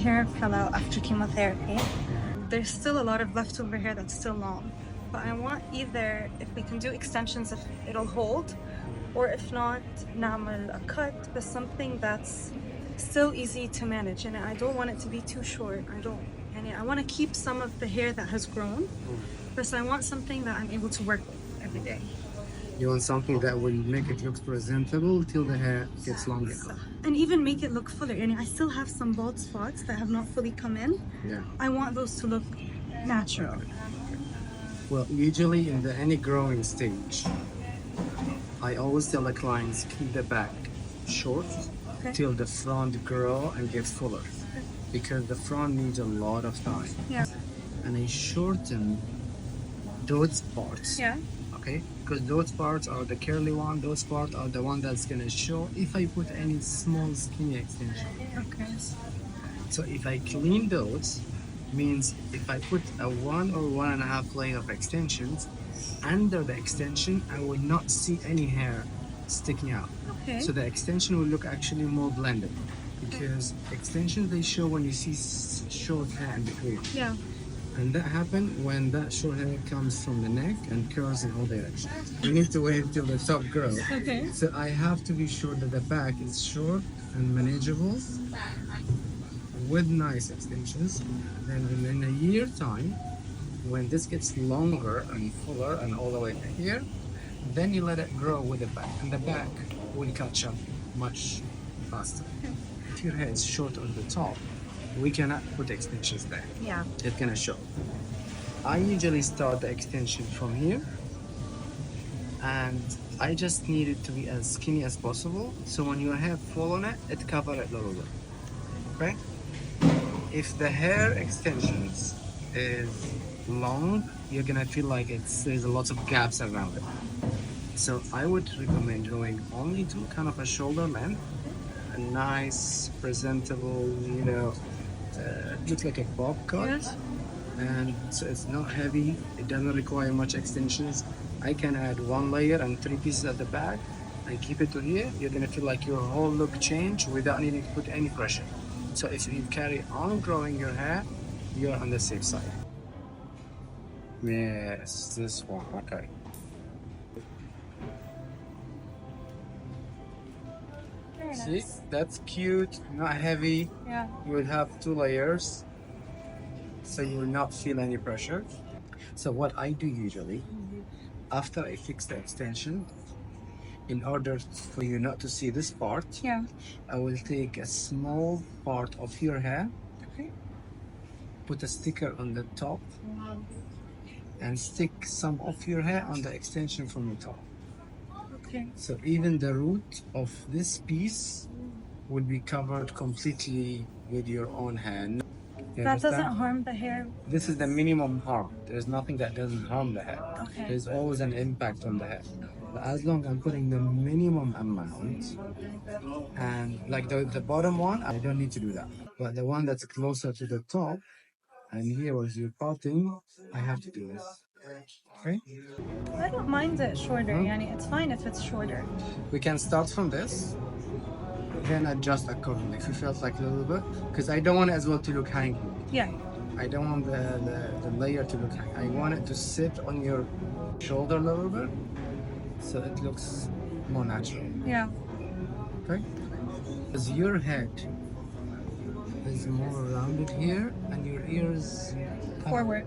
hair fell out after chemotherapy. There's still a lot of leftover hair that's still long. But I want either, if we can do extensions, if it'll hold, or if not, نعمل a cut, but something that's still easy to manage. And I don't want it to be too short. I want to keep some of the hair that has grown, but I want something that I'm able to work with every day. You want something that will make it look presentable till the hair gets long enough. And even make it look fuller. And I still have some bald spots that have not fully come in. Yeah. I want those to look natural. Well, usually in any growing stage, I always tell the clients keep the back short till the front grow and get fuller, because the front needs a lot of time. Yeah. And I shorten those parts. Yeah. Okay, because those parts are the curly one. Those parts are the one that's gonna show if I put any small skinny extension. Okay. So if I clean those, means if I put a 1 or 1.5 layer of extensions under the extension, I will not see any hair sticking out. Okay. So the extension will look actually more blended, because extensions they show when you see short hair in between. Yeah. And that happens when that short hair comes from the neck and curls in all directions. You need to wait till the top grows. Okay. So I have to be sure that the back is short and manageable with nice extensions. Then in a year time, when this gets longer and fuller and all the way to here, then you let it grow with the back, and the back will catch up much faster. If your hair is short on the top, we cannot put extensions there. Yeah. It's gonna show. I usually start the extension from here, and I just need it to be as skinny as possible, so when your hair fall on it, it covers it a little bit. Okay? If the hair extensions is long, you're gonna feel like there's a lot of gaps around it. So I would recommend going only to kind of a shoulder length, a nice, presentable, looks like a bob cut. Yes. And so it's not heavy, it doesn't require much extensions. I can add 1 layer and 3 pieces at the back and keep it to here. You're gonna feel like your whole look change without needing to put any pressure. So if you carry on growing your hair, you're on the safe side. Yes, this one, okay. Very See, nice. that's cute, not heavy. Yeah. You will have 2 layers, so you will not feel any pressure. So what I do usually, after I fix the extension, in order for you not to see this part, Yeah. I will take a small part of your hair, Okay. put a sticker on the top, and stick some of your hair on the extension from the top. Okay. So even the root of this piece will be covered completely with your own hand. You That doesn't understand? harm the hair. This is the minimum harm. There's nothing that doesn't harm the hair. Okay. There's always an impact on the hair. But as long as I'm putting the minimum amount, and like the bottom one, I don't need to do that. But the one that's closer to the top, and here was your parting, I have to do this. Okay? I don't mind it shorter. Yani, it's fine if it's shorter. We can start from this, then adjust accordingly if you felt like a little bit, because I don't want it as well to look hanging. Yeah. I don't want the layer to look hanging. I want it to sit on your shoulder a little bit, so it looks more natural. Yeah. Okay? Because your head is more rounded here, and your ears Forward.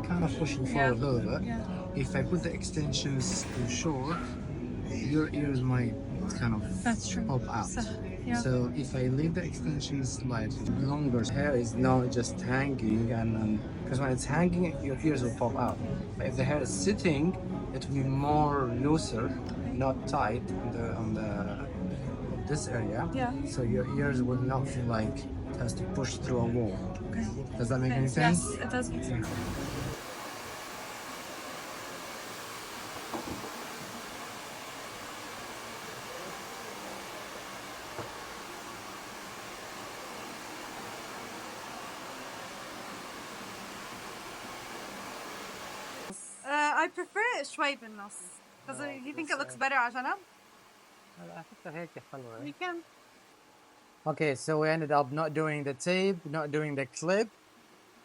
kind of pushing forward a little bit. Yeah. If I put the extensions too short, your ears might kind of That's true. pop out. Yeah. So if I leave the extensions slightly longer, hair is not just hanging, and because when it's hanging, your ears will pop out. But if the hair is sitting, it will be more looser, not tight on this area. Yeah. So your ears will not feel like it has to push through a wall. Okay. Does that make any sense? Yes, it does make sense. I prefer it شوي بالنص. Because you think it looks better على جنب? على فكرة هيك حلوة. You can. Okay, so we ended up not doing the tape, not doing the clip.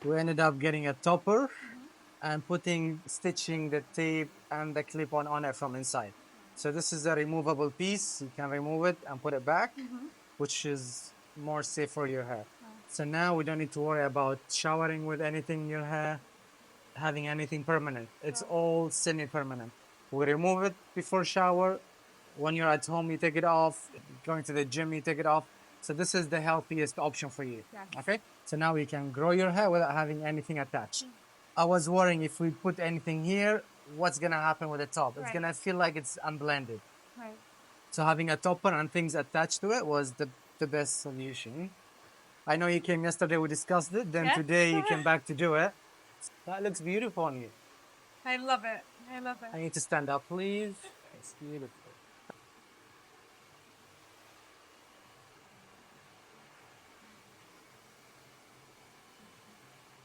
We ended up getting a topper and stitching the tape and the clip on it from inside. So this is a removable piece. You can remove it and put it back, which is more safe for your hair. So now we don't need to worry about showering with anything in your hair, having anything permanent. It's all semi-permanent. We remove it before shower. When you're at home, you take it off. Going to the gym, you take it off. So this is the healthiest option for you. Okay. So now you can grow your hair without having anything attached. I was worrying if we put anything here, what's gonna happen with the top? It's gonna feel like it's unblended. Right. So having a topper and things attached to it was the best solution. I know you came yesterday, we discussed it. Then Yes. today you came back to do it. That looks beautiful on you. I love it. I love I it. need to stand up, please. It's beautiful.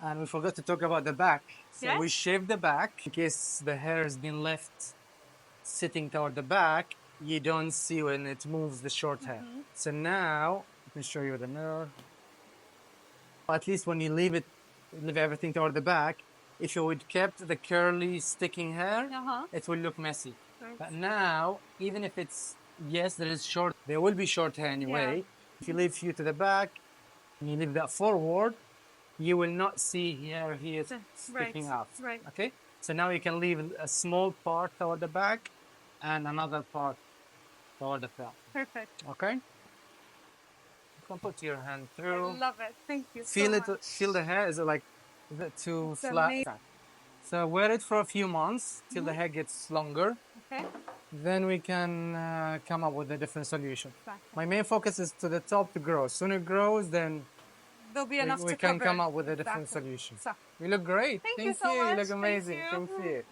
And we forgot to talk about the back. So Yes. we shaved the back in case the hair has been left sitting toward the back. You don't see when it moves the short hair. So now I can show you the mirror. At least when you leave everything toward the back. If you would kept the curly sticking hair, it will look messy. Right. But now, even if it's yes, there will be short hair anyway. If you leave few to the back and you leave that forward, you will not see hair here sticking out. Right. Okay? So now you can leave a small part toward the back and another part toward the front. Perfect. Okay? You can put your hand I through. love it. Thank you Feel so it. much. Feel the hair. Is it like too It's flat? amazing. So wear it for a few months till the hair gets longer. Okay. Then we can come up with a different solution. Exactly. My main focus is to the top to grow. Soon it grows, then There'll be enough we to can cover. come up with a different Exactly. solution. So, You look great. Thank you so You much. look Thank amazing. you. Thank you.